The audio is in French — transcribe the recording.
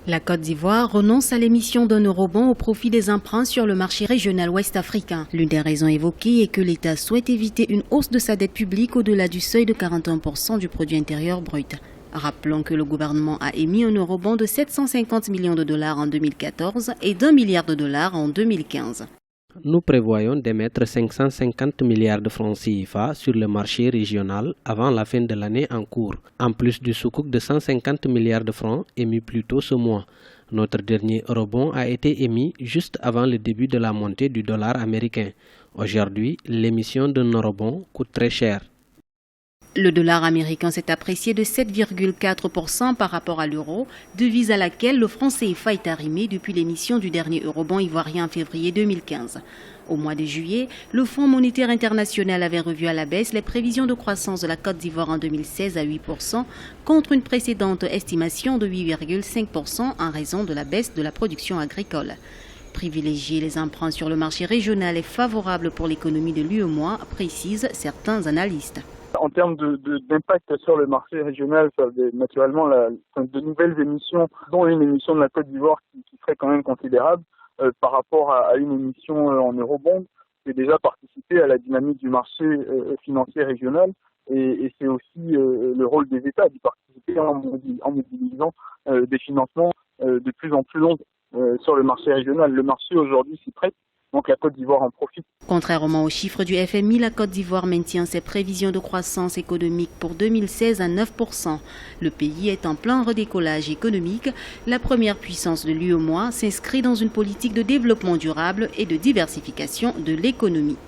La Côte d'Ivoire renonce à l'émission d'un eurobond au profit des emprunts sur le marché régional ouest-africain. L'une des raisons évoquées est que l'État souhaite éviter une hausse de sa dette publique au-delà du seuil de 41% du produit intérieur brut. Rappelons que le gouvernement a émis un eurobond de 750 millions de dollars en 2014 et d'1 milliard de dollars en 2015. Nous prévoyons d'émettre 550 milliards de francs CFA sur le marché régional avant la fin de l'année en cours, en plus du sukuk de 150 milliards de francs émis plus tôt ce mois. Notre dernier eurobond a été émis juste avant le début de la montée du dollar américain. Aujourd'hui, l'émission d'un eurobond coûte très cher. Le dollar américain s'est apprécié de 7,4% par rapport à l'euro, devise à laquelle le franc CFA est arrimé depuis l'émission du dernier eurobond ivoirien en février 2015. Au mois de juillet, le Fonds monétaire international avait revu à la baisse les prévisions de croissance de la Côte d'Ivoire en 2016 à 8%, contre une précédente estimation de 8,5% en raison de la baisse de la production agricole. Privilégier les emprunts sur le marché régional est favorable pour l'économie de l'UEMOA, précisent certains analystes. En termes d'impact sur le marché régional, ça naturellement de nouvelles émissions, dont une émission de la Côte d'Ivoire qui serait quand même considérable par rapport à une émission en eurobond, c'est déjà participer à la dynamique du marché financier régional et c'est aussi le rôle des États d'y participer en mobilisant des financements de plus en plus longs sur le marché régional. Le marché aujourd'hui s'y prête. Donc la Côte d'Ivoire en profite. Contrairement aux chiffres du FMI, la Côte d'Ivoire maintient ses prévisions de croissance économique pour 2016 à 9%. Le pays est en plein redécollage économique. La première puissance de l'UEMOA s'inscrit dans une politique de développement durable et de diversification de l'économie.